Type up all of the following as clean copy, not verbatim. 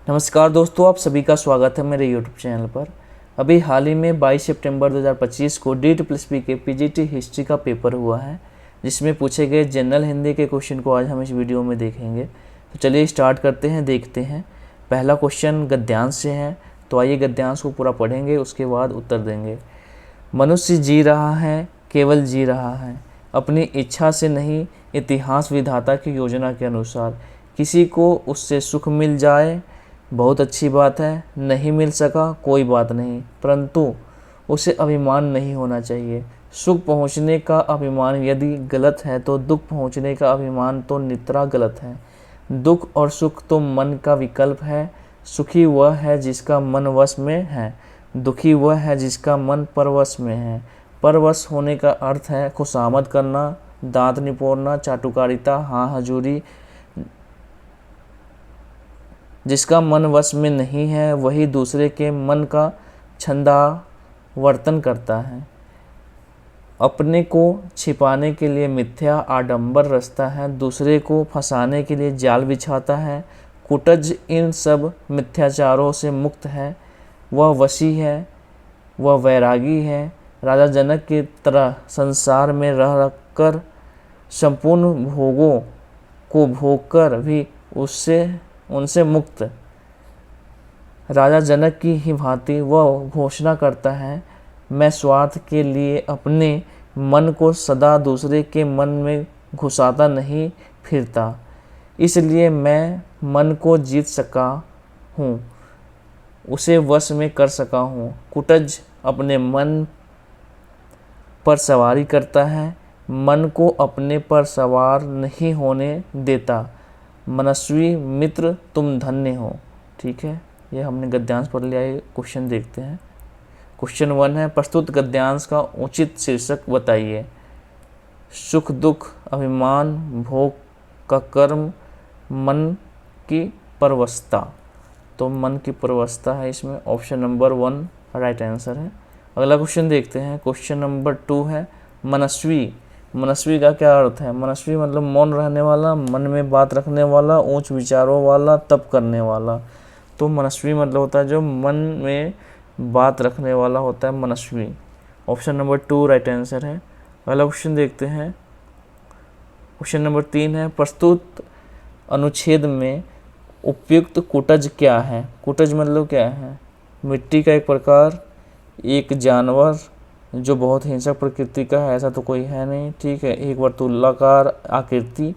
नमस्कार दोस्तों, आप सभी का स्वागत है मेरे यूट्यूब चैनल पर। अभी हाल ही में 22 सितंबर 2025 को DSSB के PGT हिस्ट्री का पेपर हुआ है, जिसमें पूछे गए जनरल हिंदी के क्वेश्चन को आज हम इस वीडियो में देखेंगे। तो चलिए स्टार्ट करते हैं, देखते हैं। पहला क्वेश्चन गद्यांश से है, तो आइए गद्यांश को पूरा पढ़ेंगे, उसके बाद उत्तर देंगे। मनुष्य जी रहा है, केवल जी रहा है, अपनी इच्छा से नहीं, इतिहास विधाता की योजना के अनुसार। किसी को उससे सुख मिल जाए बहुत अच्छी बात है, नहीं मिल सका कोई बात नहीं, परंतु उसे अभिमान नहीं होना चाहिए। सुख पहुँचने का अभिमान यदि गलत है तो दुख पहुँचने का अभिमान तो नितरा गलत है। दुख और सुख तो मन का विकल्प है। सुखी वह है जिसका मन वश में है, दुखी वह है जिसका मन परवश में है। परवश होने का अर्थ है खुशामद करना, दांत निपोड़ना, चाटुकारिता, हाँ हजूरी। जिसका मन वश में नहीं है वही दूसरे के मन का छंदावर्तन करता है। अपने को छिपाने के लिए मिथ्या आडंबर रचता है, दूसरे को फंसाने के लिए जाल बिछाता है। कुटज इन सब मिथ्याचारों से मुक्त है, वह वशी है, वह वैरागी है। राजा जनक की तरह संसार में रह कर संपूर्ण भोगों को भोग कर भी उनसे मुक्त। राजा जनक की ही भांति वह घोषणा करता है, मैं स्वार्थ के लिए अपने मन को सदा दूसरे के मन में घुसाता नहीं फिरता, इसलिए मैं मन को जीत सका हूँ, उसे वश में कर सका हूँ। कुटज अपने मन पर सवारी करता है, मन को अपने पर सवार नहीं होने देता। मनस्वी मित्र तुम धन्य हो। ठीक है, ये हमने गद्यांश पढ़ लिया है। क्वेश्चन देखते हैं। क्वेश्चन 1 है, प्रस्तुत गद्यांश का उचित शीर्षक बताइए। सुख दुख अभिमान भोग का कर्म मन की परवशता। तो मन की परवशता है इसमें, ऑप्शन नंबर 1 राइट आंसर है। अगला क्वेश्चन देखते हैं। क्वेश्चन नंबर 2 है, मनस्वी। मनस्वी का क्या अर्थ है? मनस्वी मतलब मौन रहने वाला, मन में बात रखने वाला, उच्च विचारों वाला, तप करने वाला। तो मनस्वी मतलब होता है जो मन में बात रखने वाला होता है, मनस्वी। ऑप्शन नंबर 2 राइट आंसर है। अगला क्वेश्चन देखते हैं। क्वेश्चन नंबर 3 है, प्रस्तुत अनुच्छेद में उपयुक्त कुटज क्या है? कुटज मतलब क्या है? मिट्टी का एक प्रकार, एक जानवर जो बहुत हिंसक प्रकृति का है, ऐसा तो कोई है नहीं। ठीक है, एक वर्तुलाकार आकृति,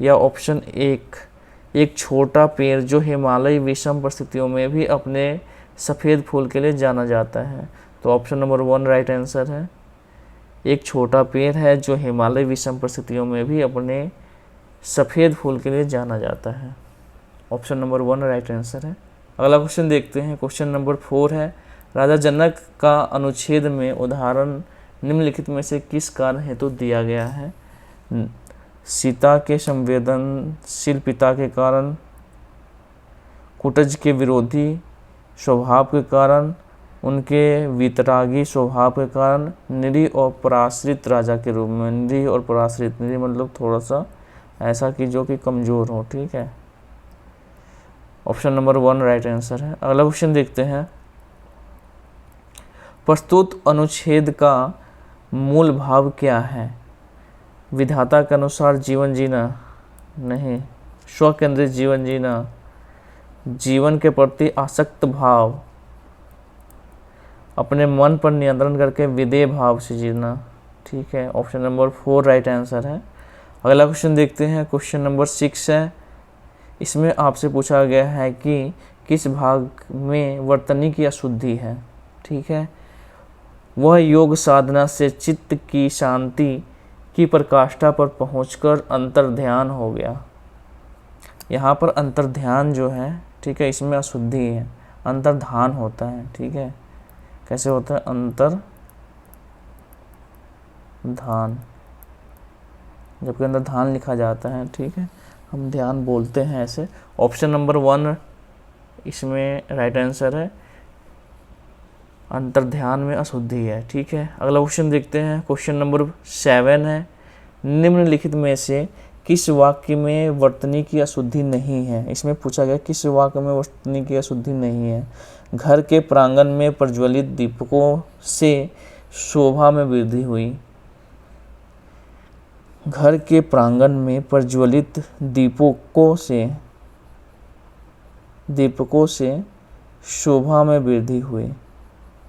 या ऑप्शन एक छोटा पेड़ जो हिमालय विषम परिस्थितियों में भी अपने सफ़ेद फूल के लिए जाना जाता है। तो ऑप्शन नंबर 1 राइट आंसर है। एक छोटा पेड़ है जो हिमालय विषम परिस्थितियों में भी अपने सफ़ेद फूल के लिए जाना जाता है। ऑप्शन नंबर 1 राइट आंसर है। अगला क्वेश्चन देखते हैं। क्वेश्चन नंबर 4 है, राजा जनक का अनुच्छेद में उदाहरण निम्नलिखित में से किस कारण हेतु दिया गया है? सीता के संवेदनशील पिता के कारण, कुटज के विरोधी स्वभाव के कारण, उनके वितरागी स्वभाव के कारण, निरीह और पराश्रित राजा के रूप में। निरीह और पराश्रित, निरीह मतलब थोड़ा सा ऐसा कि जो कि कमज़ोर हो। ठीक है, ऑप्शन नंबर 1 राइट आंसर है। अगला क्वेश्चन देखते हैं। प्रस्तुत अनुच्छेद का मूल भाव क्या है? विधाता के अनुसार जीवन जीना नहीं, स्व केंद्रित जीवन जीना, जीवन के प्रति आसक्त भाव, अपने मन पर नियंत्रण करके विधेय भाव से जीना। ठीक है, ऑप्शन नंबर 4 राइट आंसर है। अगला क्वेश्चन देखते हैं। क्वेश्चन नंबर 6 है, इसमें आपसे पूछा गया है कि किस भाग में वर्तनी की अशुद्धि है? ठीक है, वह योग साधना से चित्त की शांति की प्रकाष्ठा पर पहुंचकर अंतर्ध्यान हो गया। यहाँ पर अंतर्ध्यान जो है, ठीक है, इसमें अशुद्धि है, अंतर्धान होता है। ठीक है, कैसे होता है? अंतर्धान, जबकि अंदर धान लिखा जाता है। ठीक है, हम ध्यान बोलते हैं ऐसे। ऑप्शन नंबर 1 इसमें राइट आंसर है, अंतर्ध्यान में अशुद्धि है। ठीक है, अगला क्वेश्चन देखते हैं। क्वेश्चन नंबर 7 है, निम्नलिखित में से किस वाक्य में वर्तनी की अशुद्धि नहीं है? इसमें पूछा गया किस वाक्य में वर्तनी की अशुद्धि नहीं है। घर के प्रांगण में प्रज्वलित दीपकों से शोभा में वृद्धि हुई। घर के प्रांगण में प्रज्वलित दीपकों से शोभा में वृद्धि हुई।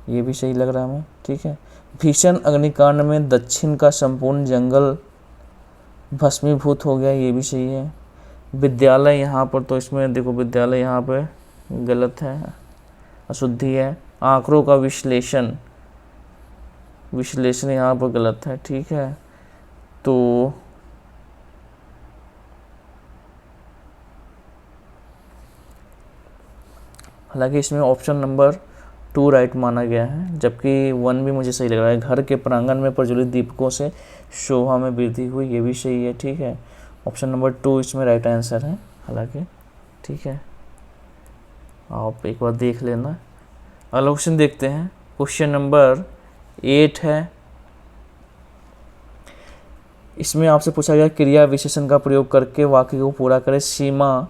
ये भी सही लग रहा है हमें, ठीक है। भीषण अग्निकांड में दक्षिण का संपूर्ण जंगल भस्मीभूत हो गया। ये भी सही है। विद्यालय यहाँ पर, तो इसमें देखो विद्यालय यहाँ पे गलत है, अशुद्धि है। आंकड़ों का विश्लेषण यहाँ पर गलत है, ठीक है। तो हालांकि इसमें ऑप्शन नंबर 2 राइट माना गया है, जबकि 1 भी मुझे सही लग रहा है। घर के प्रांगण में प्रज्वलित दीपकों से शोभा में वृद्धि हुई, ये भी सही है, ठीक है। ऑप्शन नंबर 2 इसमें राइट आंसर है हालांकि, ठीक है। आप एक बार देख लेना। अगला क्वेश्चन देखते हैं। क्वेश्चन नंबर 8 है। इसमें आपसे पूछा गया क्रिया विशेषण का प्रयोग करके वाक्य को पूरा करें। सीमा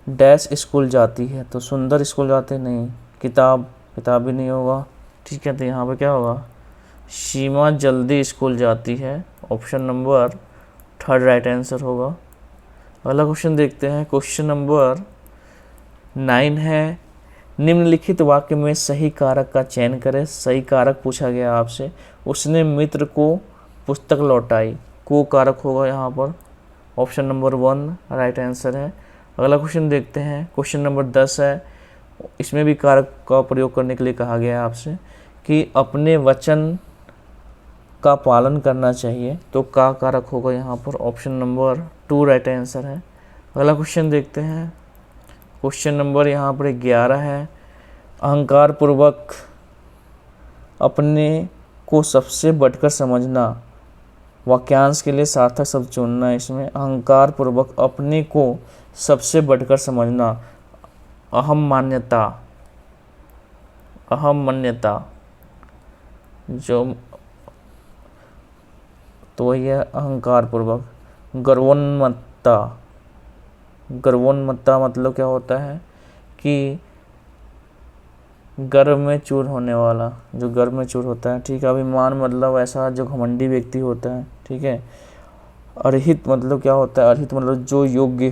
डैश स्कूल जाती है, तो सुंदर स्कूल जाते नहीं। किताब भी नहीं होगा, ठीक है। तो यहाँ पे क्या होगा? सीमा जल्दी स्कूल जाती है। ऑप्शन नंबर 3 राइट आंसर होगा। अगला क्वेश्चन देखते हैं। क्वेश्चन नंबर 9 है। निम्नलिखित वाक्य में सही कारक का चयन करें। सही कारक पूछा गया आपसे। उसने मित्र को पुस्तक लौटाई, को कारक होगा यहाँ पर। ऑप्शन नंबर 1 राइट आंसर है। अगला क्वेश्चन देखते हैं। क्वेश्चन नंबर 10 है। इसमें भी कारक का प्रयोग करने के लिए कहा गया है आपसे कि अपने वचन का पालन करना चाहिए, तो का कारक होगा यहाँ पर। ऑप्शन नंबर 2 राइट आंसर है। अगला क्वेश्चन देखते हैं। क्वेश्चन नंबर यहाँ पर 11 है। अहंकार पूर्वक अपने को सबसे बढ़कर समझना। वाक्यांश के लिए सार्थक शब्द चुनना। इसमें अहंकार पूर्वक अपने को सबसे बढ़कर समझना। अहम मान्यता जो, तो वही है अहंकार पूर्वक। गर्वोन्मत्ता मतलब क्या होता है कि गर्व में चूर होने वाला, जो गर्व में चूर होता है, ठीक है। अभिमान मतलब ऐसा जो घमंडी व्यक्ति होता है, ठीक है। अर्हित मतलब क्या होता है? अर्हित मतलब जो योग्य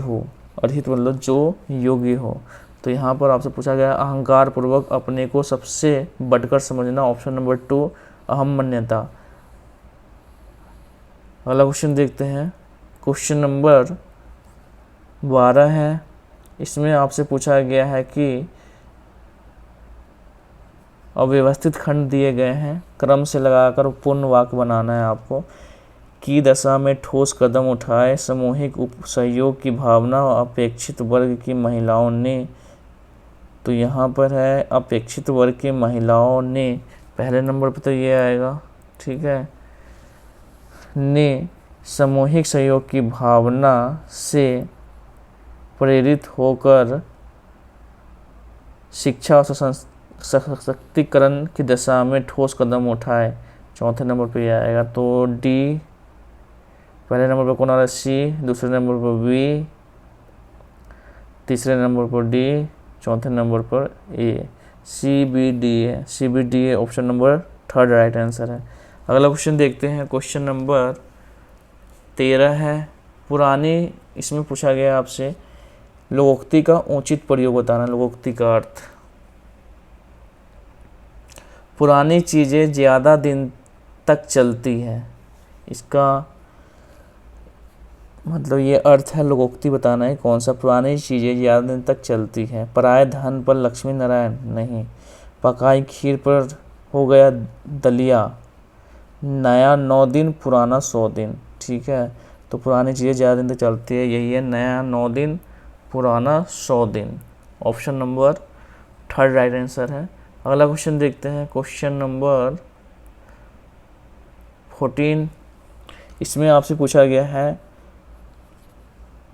हो। तो यहाँ पर आपसे पूछा गया अहंकार पूर्वक अपने को सबसे बढ़कर समझना। ऑप्शन नंबर 2 अहम मान्यता। अगला क्वेश्चन देखते हैं। क्वेश्चन नंबर 12 है। इसमें आपसे पूछा गया है कि अव्यवस्थित खंड दिए गए हैं, क्रम से लगाकर पूर्ण वाक्य बनाना है आपको। की दशा में ठोस कदम उठाए, सामूहिक सहयोग की भावना अपेक्षित वर्ग की महिलाओं ने। तो यहाँ पर है अपेक्षित वर्ग की महिलाओं ने, पहले नंबर पर तो ये आएगा, ठीक है। ने सामूहिक सहयोग की भावना से प्रेरित होकर शिक्षा और सशक्तिकरण की दिशा में ठोस कदम उठाए। चौथे नंबर पे आएगा। तो डी, पहले नंबर पर कौन आ रहा है? सी, दूसरे नंबर पर बी, तीसरे नंबर पर डी, चौथे नंबर पर ए। CBD है। ऑप्शन नंबर 3 राइट आंसर है। अगला क्वेश्चन देखते हैं। क्वेश्चन नंबर 13 है। पुरानी, इसमें पूछा गया आपसे लोकोक्ति का उचित प्रयोग बताना। लोकोक्ति का अर्थ, पुरानी चीज़ें ज़्यादा दिन तक चलती है। इसका मतलब ये अर्थ है, लोकोक्ति बताना है कौन सा। पुरानी चीज़ें ज़्यादा दिन तक चलती है। पराए धन पर लक्ष्मी नारायण नहीं। पकाई खीर पर हो गया दलिया। नया 9 दिन, पुराना 100 दिन, ठीक है। तो पुरानी चीज़ें ज़्यादा दिन तक चलती है, यही है नया 9 दिन, पुराना 100 दिन। ऑप्शन नंबर 3 राइट आंसर है। अगला क्वेश्चन देखते हैं। Question number 14। इसमें आपसे पूछा गया है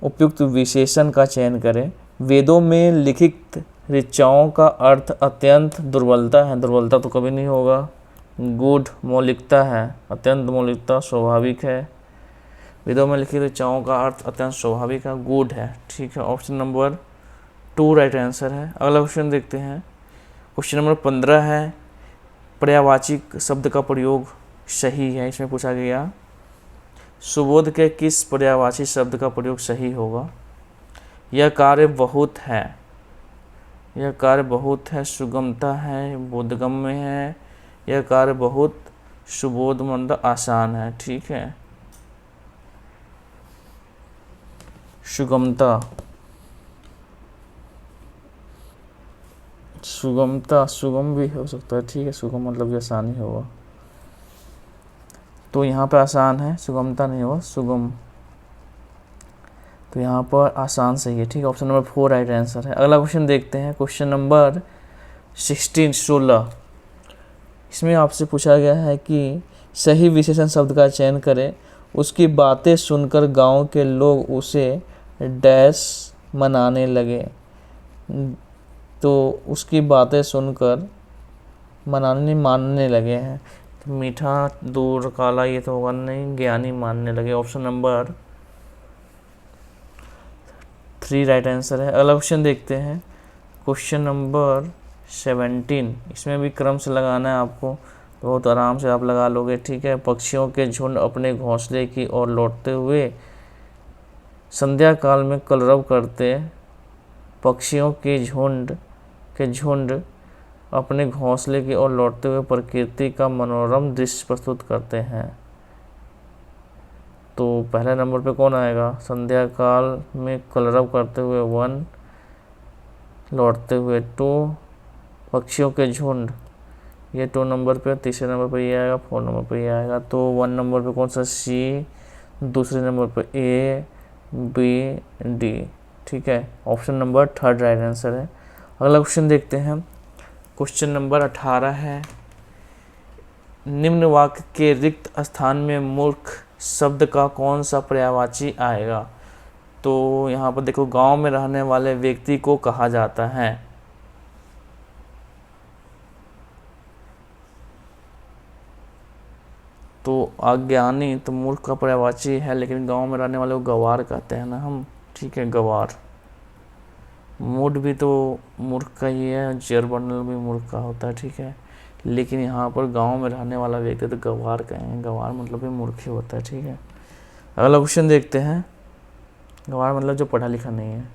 उपयुक्त विशेषण का चयन करें। वेदों में लिखित ऋचाओं का अर्थ अत्यंत दुर्बलता है। दुर्बलता तो कभी नहीं होगा। गूढ़ मौलिकता है, अत्यंत मौलिकता स्वाभाविक है। वेदों में लिखित ऋचाओं का अर्थ अत्यंत स्वाभाविक है, गुड है। ठीक है, ऑप्शन नंबर 2 राइट आंसर है। अगला क्वेश्चन देखते हैं। क्वेश्चन नंबर 15 है, पर्यायवाची शब्द का प्रयोग सही है। इसमें पूछा गया सुबोध के किस पर्यायवाची शब्द का प्रयोग सही होगा। यह कार्य बहुत है, यह कार्य बहुत है, सुगमता है, बोधगम्य है, यह कार्य बहुत सुबोध मतलब आसान है। ठीक है, सुगमता, सुगमता, सुगम भी हो सकता है। ठीक है, सुगम मतलब ये आसानी होगा, तो यहाँ पर आसान है, सुगमता नहीं होगा, सुगम, तो यहाँ पर आसान सही है। ठीक है, ऑप्शन नंबर 4 राइट आंसर है। अगला क्वेश्चन देखते हैं। क्वेश्चन नंबर 16 इसमें आपसे पूछा गया है कि सही विशेषण शब्द का चयन करें। उसकी बातें सुनकर गांव के लोग उसे डैश मनाने लगे। तो उसकी बातें सुनकर मनाने मानने लगे हैं, तो मीठा दूर काला ये तो होगा नहीं, ज्ञानी मानने लगे। ऑप्शन नंबर 3 राइट आंसर है। अगला क्वेश्चन देखते हैं। क्वेश्चन नंबर 17 इसमें भी क्रम से लगाना है आपको, बहुत आराम से आप लगा लोगे। ठीक है, पक्षियों के झुंड अपने घोंसले की ओर लौटते हुए संध्या काल में कलरव करते, पक्षियों के झुंड अपने घोंसले की ओर लौटते हुए प्रकृति का मनोरम दृश्य प्रस्तुत करते हैं। तो पहले नंबर पे कौन आएगा, संध्या काल में कलरव करते हुए 1, लौटते हुए 2, पक्षियों के झुंड ये 2 नंबर पे, तीसरे नंबर पे ये आएगा, 4 नंबर पे ये आएगा। तो 1 नंबर पे कौन सा, सी, दूसरे नंबर पे ए, बी, डी। ठीक है, ऑप्शन नंबर 3 राइट आंसर है। अगला क्वेश्चन देखते हैं। क्वेश्चन नंबर 18 है, निम्न वाक्य के रिक्त स्थान में मूर्ख शब्द का कौन सा पर्यायवाची आएगा। तो यहाँ पर देखो, गांव में रहने वाले व्यक्ति को कहा जाता है, तो अज्ञानी तो मूर्ख का पर्यायवाची है, लेकिन गांव में रहने वाले को गवार कहते हैं ना हम। ठीक है, गवार। मूड भी तो मूर्ख का ही है, जरबंडल भी मूर्ख का होता है। ठीक है, लेकिन यहाँ पर गांव में रहने वाला व्यक्ति तो गवार कहेंगे, गवार मतलब भी मूर्ख ही होता है। ठीक है, अगला क्वेश्चन देखते हैं। गवार मतलब जो पढ़ा लिखा नहीं है।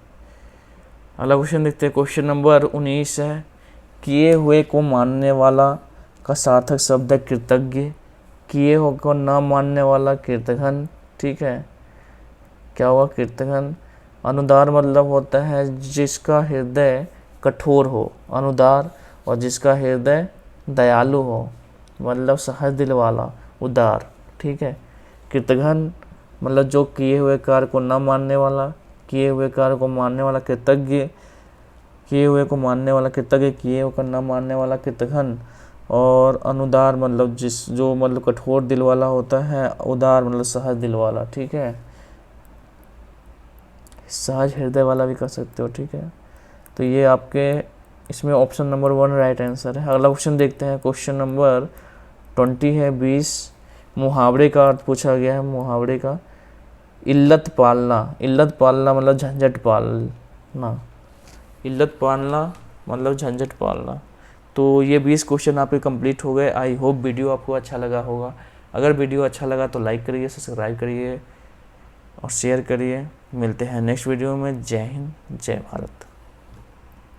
अगला क्वेश्चन देखते हैं। क्वेश्चन नंबर 19 है, किए हुए को मानने वाला का सार्थक शब्द है कृतज्ञ, किए हुए को न मानने वाला कृतघ्न। ठीक है, क्या हुआ, कृतघ्न। अनुदार मतलब होता है जिसका हृदय कठोर हो, अनुदार, और जिसका हृदय दयालु हो, मतलब सहज दिल वाला, उदार। ठीक है, कृतघ्न मतलब जो किए हुए कार्य को न मानने वाला, किए हुए कार्य को मानने वाला कृतज्ञ, किए हुए को मानने वाला कृतज्ञ, किए हुए को न मानने वाला कृतघ्न। और अनुदार मतलब जो मतलब कठोर दिल वाला होता है, उदार मतलब सहज दिल वाला। ठीक है, सहज हृदय वाला भी कर सकते हो। ठीक है, तो ये आपके इसमें ऑप्शन नंबर 1 राइट आंसर है। अगला क्वेश्चन देखते हैं। क्वेश्चन नंबर 20 है, 20 मुहावरे का अर्थ पूछा गया है। मुहावरे का, इल्लत पालना, इल्लत पालना मतलब झंझट पालना, इल्लत पालना मतलब झंझट पालना। तो ये 20 क्वेश्चन आपके कंप्लीट हो गए। आई होप वीडियो आपको अच्छा लगा होगा। अगर वीडियो अच्छा लगा तो लाइक करिए, सब्सक्राइब करिए और शेयर करिए। मिलते हैं नेक्स्ट वीडियो में। जय हिंद, जय भारत।